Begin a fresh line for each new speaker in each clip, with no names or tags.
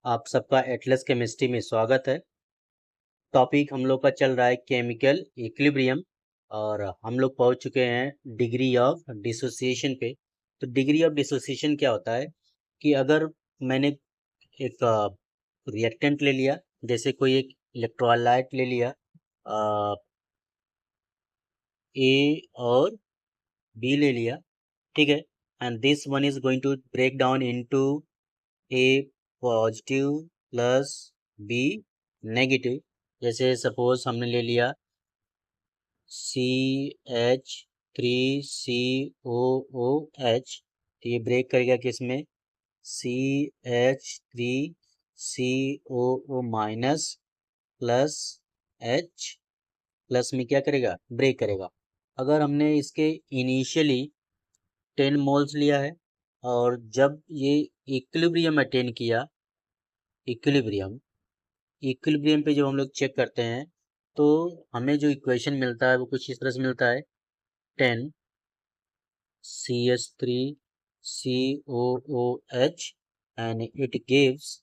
आप सबका Atlas chemistry में स्वागत है। टॉपिक हम लोग का चल रहा है केमिकल इक्विलिब्रियम और हम लोग पहुंच चुके हैं डिग्री ऑफ डिसोसिएशन पे। तो डिग्री ऑफ डिसोसिएशन क्या होता है कि अगर मैंने एक रिएक्टेंट ले लिया, जैसे कोई एक इलेक्ट्रोलाइट ले लिया ए और बी ले लिया, ठीक है, and this one is going to break down into A positive plus B negative. जैसे सपोज हमने ले लिया CH3COOH, तो ये ब्रेक करेगा किस में, CH3COO minus plus H plus में क्या करेगा, ब्रेक करेगा। अगर हमने इसके इनिशियली 10 मोल्स लिया है और जब ये इक्विलिब्रियम अटेन किया, इक्विलिब्रियम इक्विलिब्रियम पे जब हम लोग चेक करते हैं तो हमें जो इक्वेशन मिलता है वो कुछ इस तरह से मिलता है 10 CH3COOH and it gives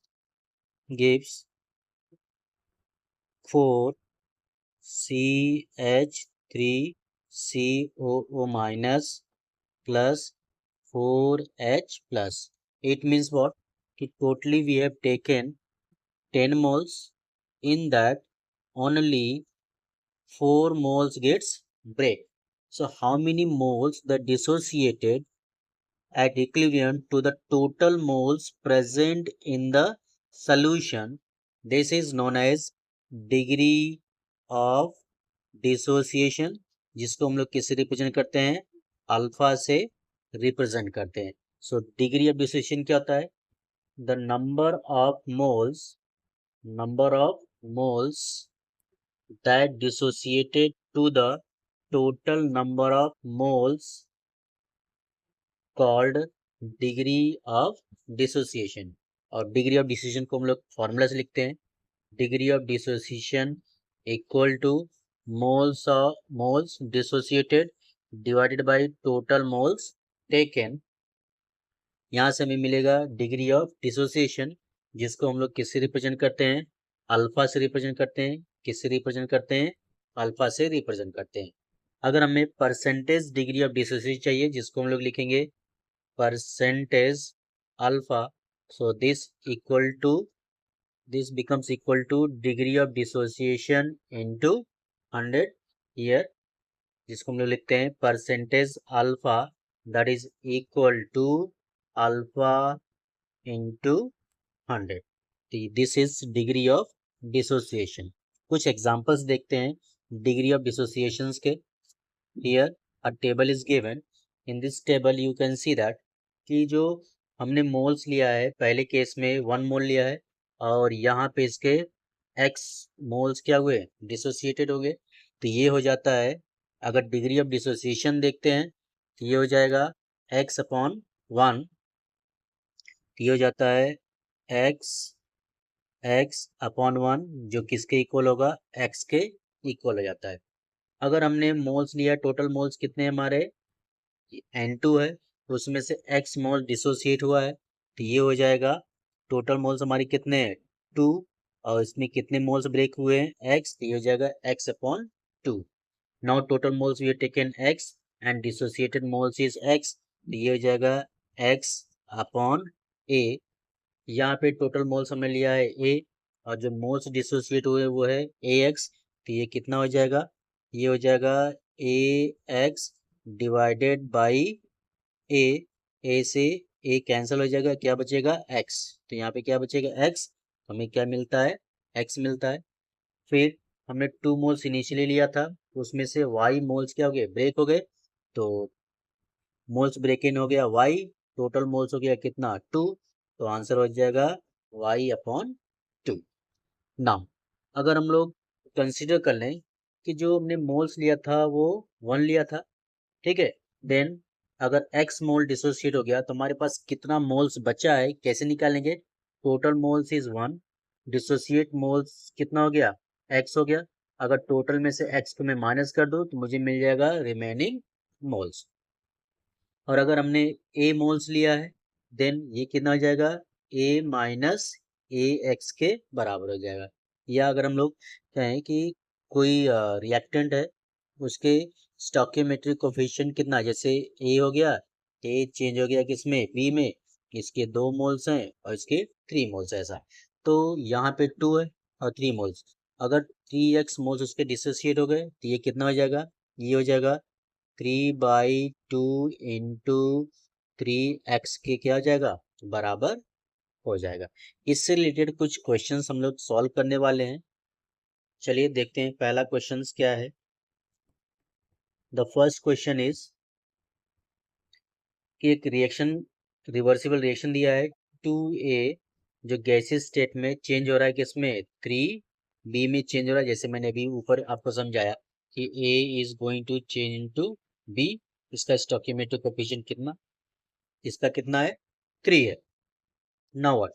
4 CH3COO minus plus 4H plus. It means what? कि totally we have taken 10 moles, in that only 4 moles gets break. So how many moles the dissociated at equilibrium to the total moles present in the solution? This is known as degree of dissociation, जिसको हम लोग किससे represent करते हैं, alpha से represent करते हैं। So degree of dissociation क्या होता है, the number of moles that dissociated to the total number of moles called degree of dissociation। और डिग्री ऑफ डिसोसिएशन को हम लोग फॉर्मूला से लिखते हैं, degree of dissociation equal two moles dissociated divided by total moles taken. यहाँ से हमें मिलेगा डिग्री ऑफ डिसोसिएशन, जिसको हम लोग किससे रिप्रेजेंट करते हैं, अल्फा से रिप्रेजेंट करते हैं। किससे रिप्रेजेंट करते हैं, अल्फा से रिप्रेजेंट करते हैं। अगर हमें परसेंटेज डिग्री ऑफ डिसोसिएशन चाहिए, जिसको हम लोग लिखेंगे percentage alpha, so this becomes equal to degree of dissociation into 100 here, जिसको हम लोग लिखते हैं percentage alpha, that is equal to alpha into 100। This is degree of dissociation. कुछ एग्जांपल्स देखते हैं डिग्री ऑफ डिसोसिएशंस के। Here a table is given, in this table you can see that कि जो हमने मोल्स लिया है, पहले केस में 1 मोल लिया है और यहाँ पे इसके x मोल्स क्या हुए, डिसोसिएटेड हो गए। तो ये हो जाता है, अगर डिग्री ऑफ डिसोसिएशन देखते हैं तो ये हो जाएगा x/1, ये हो जाता है x/1, जो किसके इक्वल होगा, x के इक्वल हो जाता है। अगर हमने मोल्स लिया, टोटल मोल्स कितने हमारे N2 है, उसमें से x मोल डिसोसिएट हुआ है, तो ये हो जाएगा टोटल मोल्स हमारी कितने हैं 2, और इसमें कितने मोल्स ब्रेक हुए हैं x, तो ये हो जाएगा x/2। Now total moles we have taken x and dissociated moles is x, तो ये हो जाएगा x/a। यहाँ पे टोटल मोल्स हमने लिया है a और जो मोल्स डिसोसिएट हुए वो है ax, तो ये कितना हो जाएगा, ये हो जाएगा ax डिवाइडेड बाई a से a कैंसिल हो जाएगा, क्या बचेगा x, तो यहाँ पे क्या बचेगा x, हमें क्या मिलता है, x मिलता है। फिर हमने 2 मोल्स इनिशियली लिया था, उसमें से y मोल्स क्या हो गए, ब्रेक हो गए, तो मोल्स ब्रेक इन हो गया y, टोटल मोल्स हो गया कितना 2, तो आंसर हो जाएगा y/2। नाउ अगर हम लोग कंसीडर कर लें कि जो हमने मोल्स लिया था वो 1 लिया था, ठीक है, देन अगर x मोल डिसोसिएट हो गया तो हमारे पास कितना मोल्स बचा है, कैसे निकालेंगे, total moles is 1, dissociate moles कितना हो गया, x हो गया। अगर टोटल में से x को मैं माइनस कर दूं तो मुझे मिल जाएगा रिमेनिंग मोल्स। और अगर हमने a मोल्स लिया है, देन ये कितना हो जाएगा, a माइनस AX के बराबर हो जाएगा। या अगर हम लोग कहें कि कोई रिएक्टेंट है, उसके स्टोइकियोमेट्रिक कोफिशिएंट कितना है, जैसे A हो गया, A चेंज हो गया किसमें, B में, इसके 2 मोल्स हैं और इसके 3 मोल्स है ऐसा। तो यहाँ पे 2 है और 3 मोल्स, अगर 3x मोल्स उसके डिसोसिएट हो गए तो ये कितना हो जाएगा, ये हो जाएगा 3/2 इंटू 3x के क्या हो जाएगा, बराबर हो जाएगा। इससे रिलेटेड कुछ क्वेश्चंस हम लोग सॉल्व करने वाले हैं। चलिए देखते हैं पहला क्वेश्चंस क्या है। द फर्स्ट क्वेश्चन इज कि एक रिएक्शन, रिवर्सिबल रिएक्शन दिया है 2A जो गैसियस स्टेट में चेंज हो रहा है किसमें, 3B में चेंज हो रहा है, जैसे मैंने अभी ऊपर आपको समझाया कि A is going to change into B। इसका स्टोइकियोमेट्रिक कोएफिशिएंट कितना, इसका कितना है, 3 है। Now what,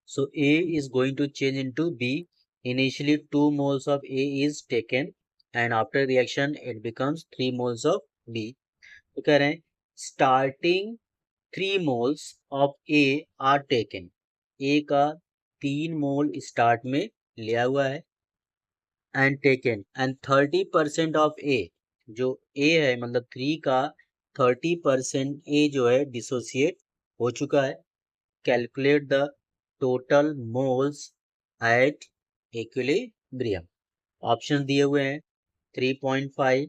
so A is going to change into B. Initially 2 moles of A is taken and after reaction it becomes 3 moles of B. तो कह रहे हैं starting 3 moles of A are taken. A का 3 मोल start में लिया हुआ है and taken and 30% of A, जो A है मतलब 3 का 30% A जो है डिसोसिएट हो चुका है। Calculate the total moles at equilibrium. Option दिए हुए हैं 3.5,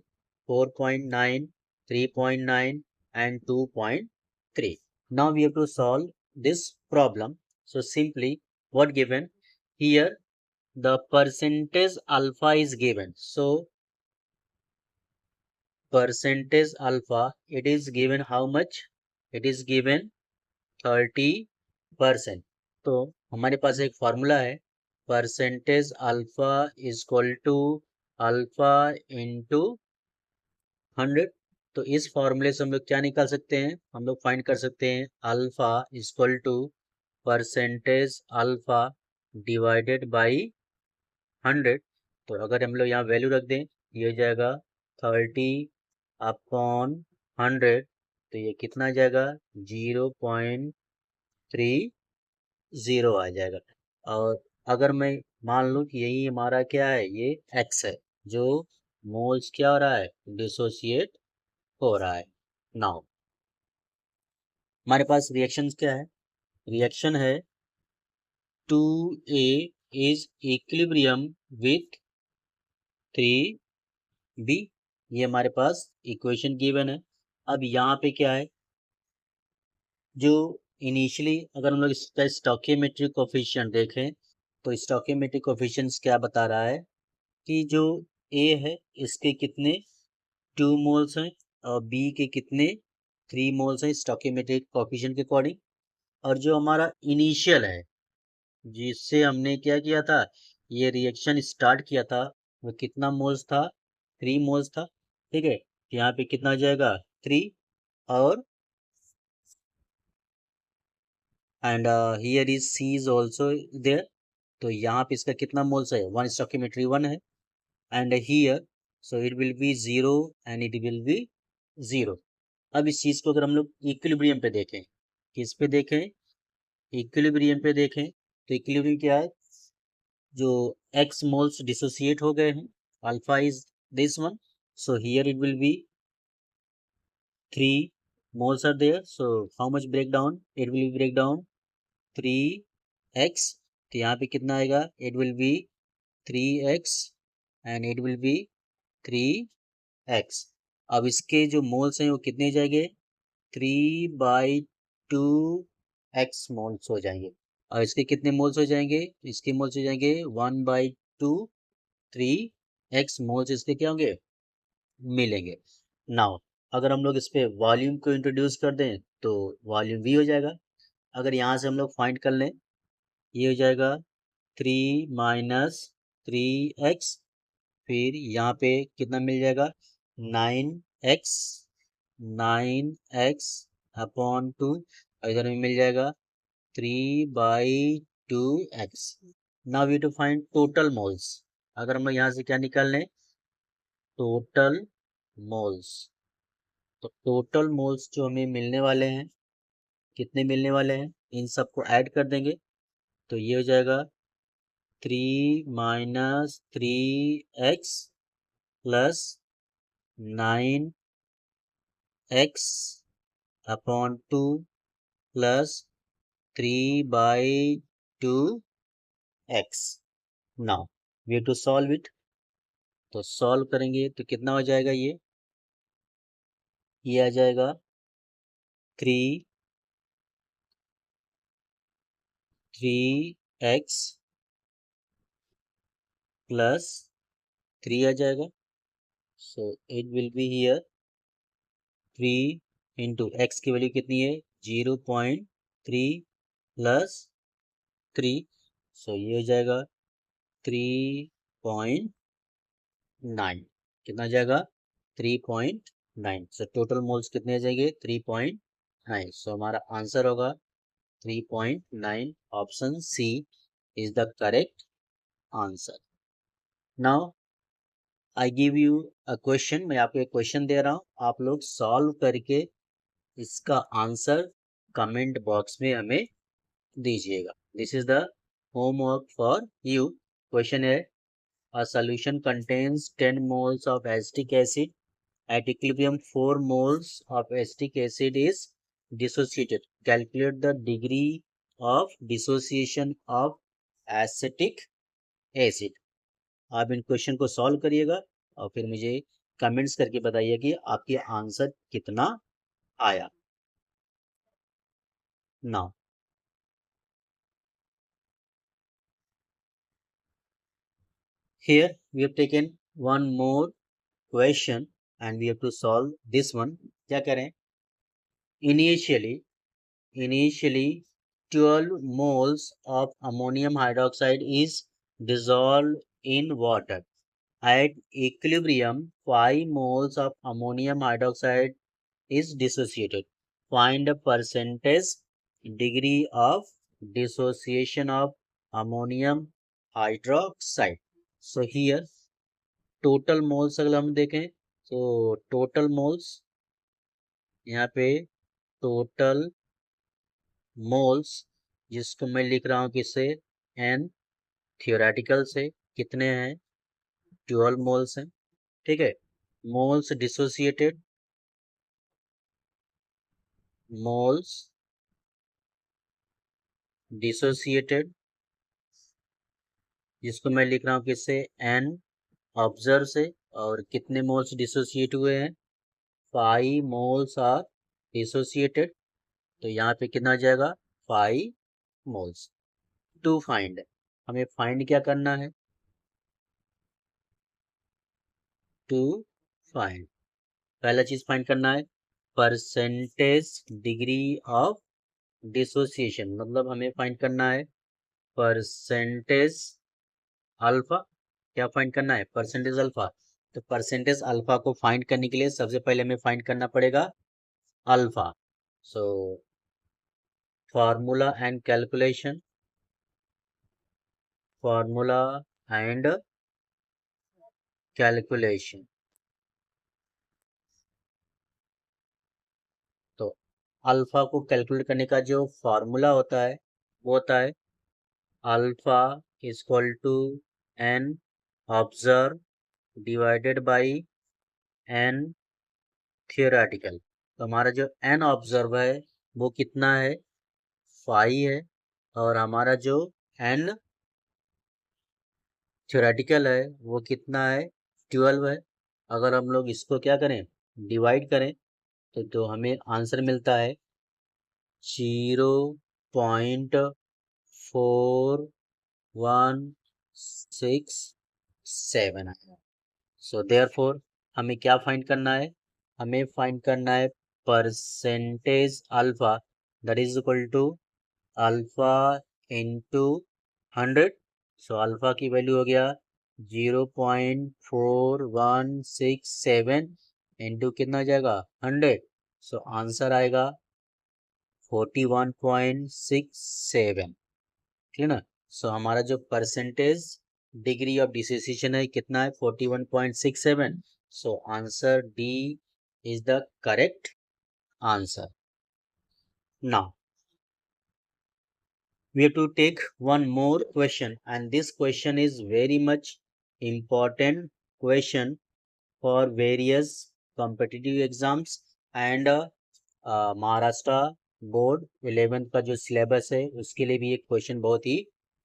4.9, 3.9 and 2.3. Now we have to solve this problem. So simply what given here, the percentage alpha is given. So percentage alpha, it is given how much, it is given 30%। तो हमारे पास एक formula है, percentage alpha is equal to alpha into 100। तो इस फॉर्मूले से हम लोग क्या निकाल सकते हैं, हम लोग फाइंड कर सकते हैं alpha is equal to percentage alpha divided by 100। तो अगर हम लोग यहाँ वैल्यू रख दें, ये हो जाएगा 30/100। तो ये कितना आ जाएगा, 0.30 आ जाएगा। और अगर मैं मान लूँ कि यही हमारा क्या है, ये x है, जो मोल्स क्या हो रहा है, डिसोसिएट हो रहा है। नाउ हमारे पास रिएक्शंस क्या है, रिएक्शन है 2A is equilibrium with 3B। ये हमारे पास इक्वेशन गिवन है। अब यहाँ पे क्या है, जो इनिशियली अगर हम लोग इसका स्टोइकियोमेट्रिक कोफिशिएंट देखें तो स्टोइकियोमेट्रिक कोफिशिएंट्स क्या बता रहा है कि जो A है इसके कितने 2 मोल्स हैं और B के कितने 3 मोल्स हैं स्टोइकियोमेट्रिक कोफिशिएंट के अकॉर्डिंग। और जो हमारा इनिशियल है जिससे हमने क्या किया था, ये रिएक्शन स्टार्ट किया था, वो कितना मोल्स था, 3 मोल्स था। ठीक है, यहाँ पे कितना आ जाएगा 3 और and here is C is also there. तो यहाँ पे इसका कितना मोल्स है, 1 स्टोइकियोमेट्री 1 है and here so it will be 0 and it will be 0। अब इस चीज को अगर हम लोग इक्विलिब्रियम पे देखें, किस पे देखें, इक्विलिब्रियम पे देखें, तो इक्विलिब्रियम क्या है, जो x मोल्स डिसोसिएट हो गए हैं, alpha is this one, so here it will be 3 moles are there, so how much breakdown, it will break down 3x। तो यहाँ पे कितना आएगा, it will be 3x and it will be 3x। अब इसके जो मोल्स हैं वो कितने जाएंगे, 3/2x मोल्स हो जाएंगे। और इसके कितने मोल्स हो जाएंगे, इसके मोल्स हो जाएंगे 1/2 3x मोल्स इसके क्या होंगे, मिलेंगे। नाउ अगर हम लोग इस पे वॉल्यूम को इंट्रोड्यूस कर दें तो वॉल्यूम v हो जाएगा। अगर यहाँ से हम लोग फाइंड कर लें, ये हो जाएगा 3 - 3x, फिर यहाँ पे कितना मिल जाएगा 9x, 9x अपॉन 2, और इधर में मिल जाएगा 3/2x। Now we to find total moles. अगर हम लोग यहाँ से क्या निकाल लें, टोटल मोल्स, तो टोटल मोल्स जो हमें मिलने वाले हैं, कितने मिलने वाले हैं, इन सबको ऐड कर देंगे तो ये हो जाएगा 3 minus 3x plus 9x upon 2 plus 3/2x। Now we to solve it. तो सॉल्व करेंगे तो कितना हो जाएगा ये आ जाएगा 3x प्लस 3 आ जाएगा। So it will be here 3 into x की वैल्यू कितनी है 0.3 प्लस 3। सो ये हो जाएगा 3.9। कितना जाएगा 3.9। सो टोटल मोल्स कितने आ जाएंगे 3.9। सो हमारा आंसर होगा 3.9। Option C is the correct answer. Now I give you a question. मैं आपको एक क्वेश्चन दे रहा हूँ, आप लोग सॉल्व करके इसका आंसर कमेंट बॉक्स में हमें दीजिएगा। This is the homework for you. Question है a solution contains 10 moles of acetic acid at equilibrium 4 moles of acetic acid is dissociated. Calculate the degree of dissociation of acetic acid. आप इन question को solve करिएगा और फिर मुझे comments करके बताइए कि आपके आंसर कितना आया। Now here we have taken one more question and we have to solve this one. क्या करें? Initially 12 moles of ammonium hydroxide is dissolved in water. At equilibrium 5 moles of ammonium hydroxide is dissociated. Find the percentage degree of dissociation of ammonium hydroxide. So here total moles अगर हम देखें तो total moles यहाँ पे total moles जिसको मैं लिख रहा हूँ किससे n theoretical से कितने हैं 12 moles हैं। ठीक है। moles dissociated जिसको मैं लिख रहा हूँ किससे n ऑब्जर्व से। और कितने मोल्स डिसोसिएट हुए हैं 5 मोल्स आर डिसोसिएटेड। तो यहाँ पे कितना आ जाएगा 5 मोल्स। टू फाइंड हमें फाइंड क्या करना है टू फाइंड पहला चीज फाइंड करना है परसेंटेज डिग्री ऑफ डिसोसिएशन। मतलब हमें फाइंड करना है परसेंटेज अल्फा। क्या फाइंड करना है परसेंटेज अल्फा। तो परसेंटेज अल्फा को फाइंड करने के लिए सबसे पहले हमें फाइंड करना पड़ेगा alpha. So formula and calculation formula and calculation. तो अल्फा को कैलकुलेट करने का जो फार्मूला होता है वो होता है alpha is equal to N observe divided by N theoretical. तो हमारा जो एन ऑब्जर्व है वो कितना है 5 है और हमारा जो एन थ्योरेटिकल है वो कितना है 12 है। अगर हम लोग इसको क्या करें डिवाइड करें तो हमें आंसर मिलता है 0.4167। सो देयरफॉर हमें क्या फाइंड करना है हमें फाइंड करना है percentage alpha that is equal to alpha into 100। So alpha की वैल्यू हो गया 0.4167 इंटू कितना जाएगा 100। सो आंसर आएगा 41.67। ठीक है ना। सो हमारा जो परसेंटेज डिग्री ऑफ डिसोसिएशन है कितना है 41.67। So answer D is the correct answer. Now we have to take one more question, and this question is very much important question for various competitive exams and Maharashtra board 11th का जो syllabus है उसके लिए भी एक question बहुत ही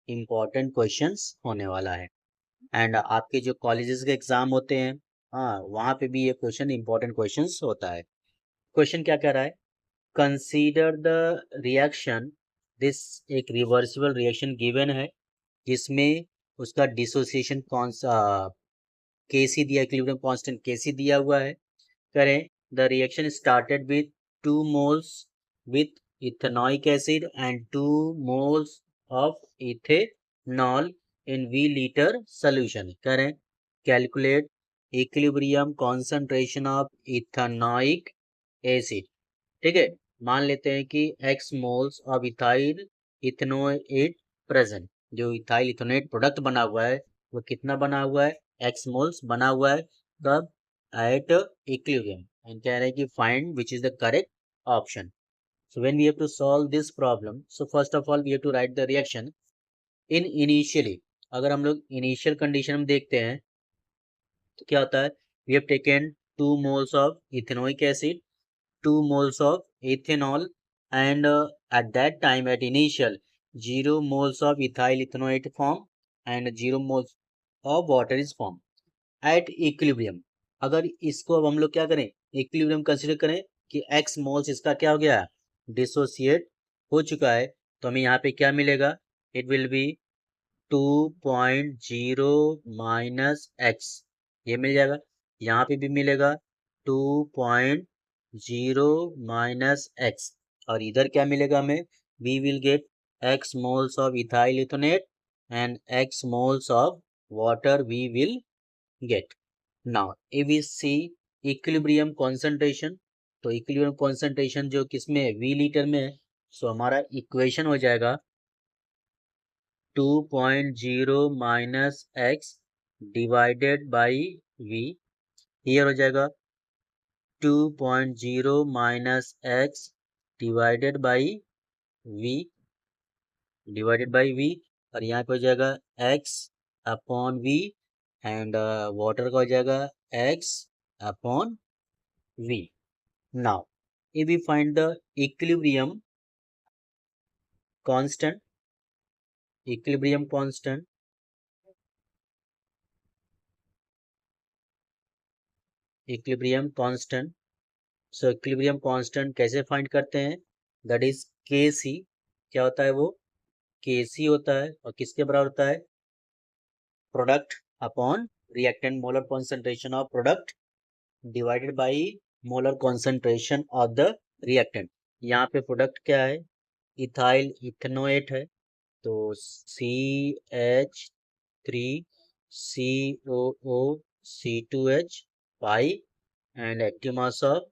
important questions होने वाला है। एंड आपके जो कॉलेजेस के एग्जाम होते हैं, हाँ, वहाँ पे भी ये क्वेश्चन इम्पोर्टेंट क्वेश्चंस होता है। क्वेश्चन क्या कह रहा है, कंसीडर द रिएक्शन, दिस एक रिवर्सिबल रिएक्शन गिवन है जिसमें उसका डिसोसिएशन कौन सा केसी दिया, इक्विलिब्रियम कांस्टेंट केसी दिया हुआ है। करें, the reaction started with 2 moles with ethanoic acid and 2 moles of ethanol in V liter solution। करें, calculate equilibrium concentration of ethanoic acid. ठीक है, मान लेते हैं कि x moles of ethyl ethanoate present, जो इथाइल इथेनोएट प्रोडक्ट बना हुआ है वो कितना बना हुआ है, x मोल्स बना हुआ है, कब, एट इक्विलिब्रियम। एंड कह रहे हैं कि find which is the correct option. So when we have to solve this problem, so first of all we have to write the reaction in initially। अगर हम लोग इनिशियल कंडीशन में देखते हैं तो क्या होता है, we have taken 2 moles of ethanoic acid, 2 moles of ethanol, and at that time at initial 0 moles of ethyl ethanoate form and 0 moles of water is formed at equilibrium। अगर इसको अब हम लोग क्या करें, इक्विलिब्रियम कंसीडर करें कि x moles इसका क्या हो गया, डिसोसिएट हो चुका है, तो हमें यहाँ पे क्या मिलेगा, it will be 2.0 minus x, ये मिल जाएगा। यहाँ पे भी मिलेगा 2.0 माइनस एक्स, और इधर क्या मिलेगा हमें, we will get x moles of ethyl ethanoate and x moles of water we will get. Now if we see equilibrium concentration, तो इक्विलिब्रियम कॉन्सेंट्रेशन जो किसमें है, वी लीटर में है, सो हमारा इक्वेशन हो जाएगा 2.0 minus x divided by v. Here हो जाएगा 2.0 minus x divided by v, और यहाँ पे हो जाएगा x upon v, and water का हो जाएगा x upon v। Now, if we find the equilibrium constant, equilibrium constant, equilibrium constant, so equilibrium constant कैसे find करते हैं, that is Kc। क्या होता है वो, Kc होता है, और किसके बराबर होता है, product upon reactant, molar concentration of product divided by molar concentration of the reactant. यहाँ पे प्रोडक्ट क्या है, इथाइल इथेनोएट है, तो CH3COO, C2H5 and active mass of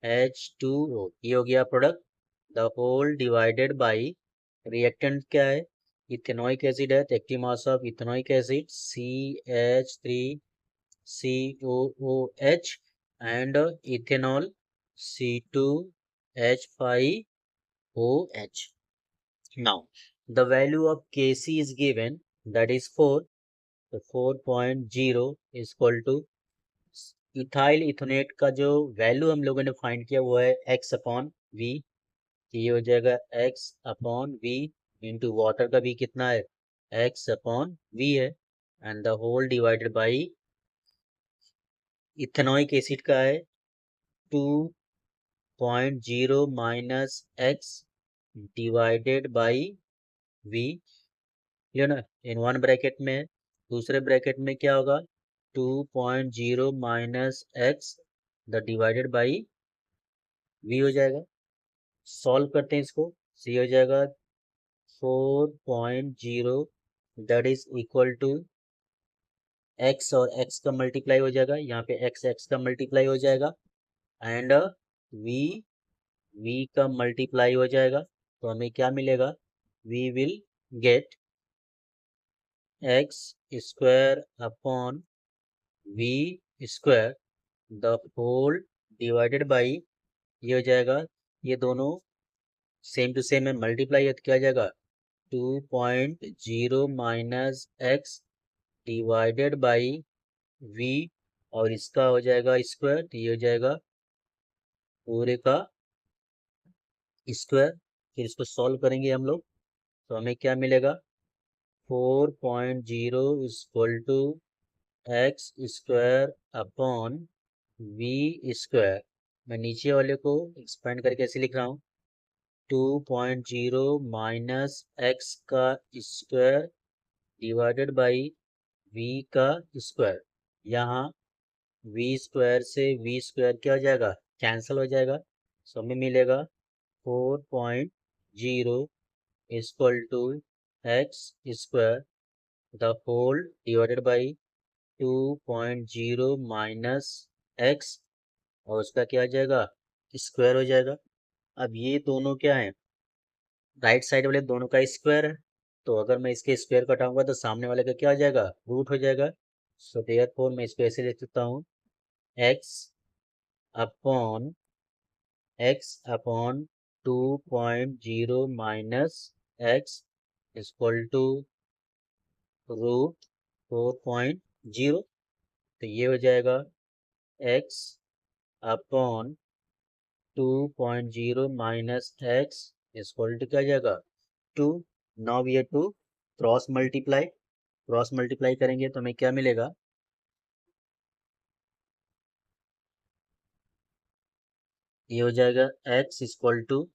H2O, ये हो गया product, the whole divided by reactant क्या है, इथेनोइक एसिड है, तो active mass of ethanoic acid CH3COOH and ethanol C2H5OH। Now, the value of Kc is given, that is 4, so 4.0 is equal to ethyl इथोनेट का जो value हम लोगों ने find किया वो है x अपॉन वी, ये हो जाएगा x upon v into water का भी कितना है, x अपॉन वी है, and the whole divided by ethanoic acid का है 2.0 minus x divided by v, ये ना इन वन ब्रैकेट में, दूसरे ब्रैकेट में क्या होगा, 2.0 minus x the divided by v हो जाएगा। सॉल्व करते हैं इसको, सी हो जाएगा 4.0 that is equal to x, और एक्स का मल्टीप्लाई हो जाएगा, यहाँ पे एक्स एक्स का मल्टीप्लाई हो जाएगा, एंड वी वी का मल्टीप्लाई हो जाएगा, तो हमें क्या मिलेगा, we will get x square upon v square the whole divided by, ये हो जाएगा, ये दोनों सेम टू सेम में मल्टीप्लाई है तो क्या आ जाएगा 2.0 minus x divided by v, और इसका हो जाएगा स्क्वायर, तो ये हो जाएगा पूरे का स्क्वायर। फिर इसको सॉल्व करेंगे हम लोग, तो हमें क्या मिलेगा, 4.0 equal to x square upon v square. मैं नीचे वाले को एक्सपेंड करके ऐसे लिख रहा हूँ, 2.0 माइनस एक्स का स्क्वायर डिवाइडेड बाई वी का स्क्वायर। यहाँ वी स्क्वायर से वी स्क्वायर क्या हो जाएगा, कैंसिल हो जाएगा। सो हमें मिलेगा 4.0 equal to x square the whole divided by 2.0 minus x, और उसका क्या हो जाएगा, स्क्वायर हो जाएगा। अब ये दोनों क्या है, राइट साइड वाले दोनों का स्क्वायर है, तो अगर मैं इसके स्क्वायर कटाऊंगा तो सामने वाले का क्या हो जाएगा, रूट हो जाएगा। सो देयरफॉर मैं इसको ऐसे लिख सकता हूँ, x upon 2.0 minus x equal to root 4.0। तो ये हो जाएगा x अपॉन 2.0 माइनस एक्स इक्वल टू क्या हो जाएगा, 2। Now we have to cross multiply करेंगे तो हमें क्या मिलेगा, ये हो जाएगा x equal to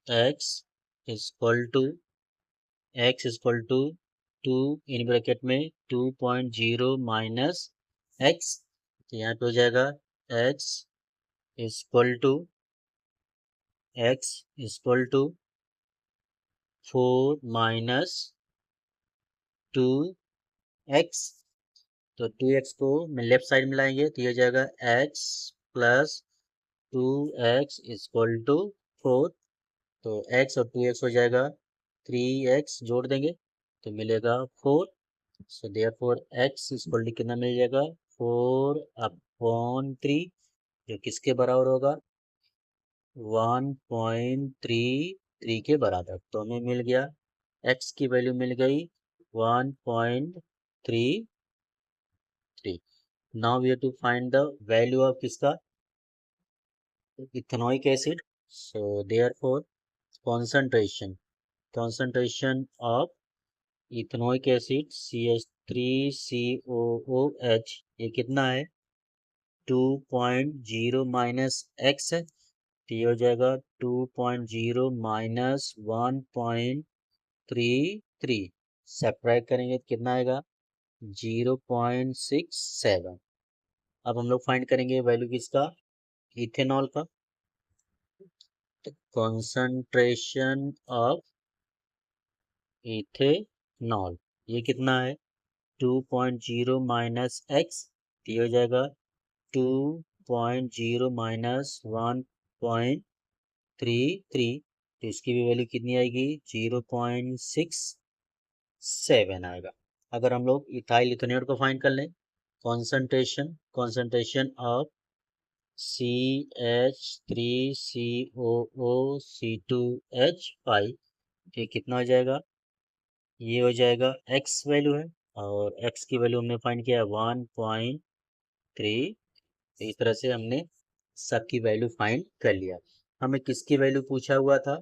x equal to 2 in bracket में 2.0 माइनस एक्स, तो यहाँ पे हो जाएगा x equal to 4 minus 2x। तो 2x को मैं लेफ्ट साइड में लाएंगे तो ये हो जाएगा x plus 2x equal to 4। तो x और 2x हो जाएगा 3x, जोड़ देंगे तो मिलेगा 4। So therefore x equal to कितना मिल जाएगा, 4 अपॉन 3, जो किसके बराबर होगा, 1.33 के बराबर। तो हमें मिल गया, x की वैल्यू मिल गई 1.33। Now we have to find the value of किसका, ethanoic acid. So therefore concentration of ethanoic acid CH3COOH, ये कितना है, 2.0 माइनस एक्स है, तो ये हो जाएगा 2.0 माइनस 1.33। सेपरेट करेंगे तो कितना आएगा, 0.67। अब हम लोग फाइंड करेंगे वैल्यू किसका, इथेनॉल का। कॉन्सेंट्रेशन ऑफ इथेनॉल, ये कितना है, 2.0 माइनस एक्स, ये हो जाएगा 2.0 माइनस 1.33। तो इसकी भी वैल्यू कितनी आएगी, 0.67 आएगा। अगर हम लोग इथाइल इथेनॉल को फाइंड कर लें, कॉन्सेंट्रेशन ऑफ CH3COOC2H5, ये कितना हो जाएगा, ये हो जाएगा x वैल्यू है, और x की वैल्यू हमने फाइंड किया 1.3। इस तरह से हमने सबकी वैल्यू फाइंड कर लिया। हमें किसकी वैल्यू पूछा हुआ था,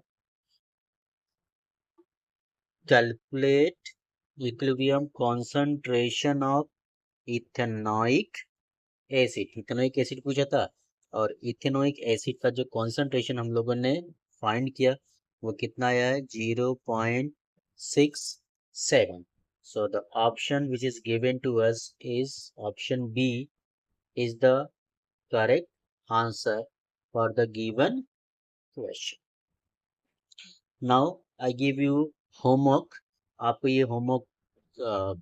calculate equilibrium concentration of ethanoic acid पूछा था। और इथेनोइक एसिड का जो कॉन्सेंट्रेशन हम लोगों ने फाइंड किया वो कितना आया है, 0.67। so the option which is given to us is option B is the correct answer for the given question. now I give you homework, आपको ये होमवर्क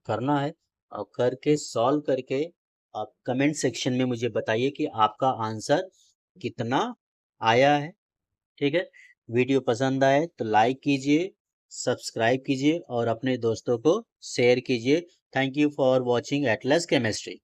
करना है, और करके सॉल्व करके आप कमेंट सेक्शन में मुझे बताइए कि आपका आंसर कितना आया है। ठीक है, वीडियो पसंद आए तो लाइक कीजिए, सब्सक्राइब कीजिए और अपने दोस्तों को शेयर कीजिए। Thank you for watching Atlas chemistry.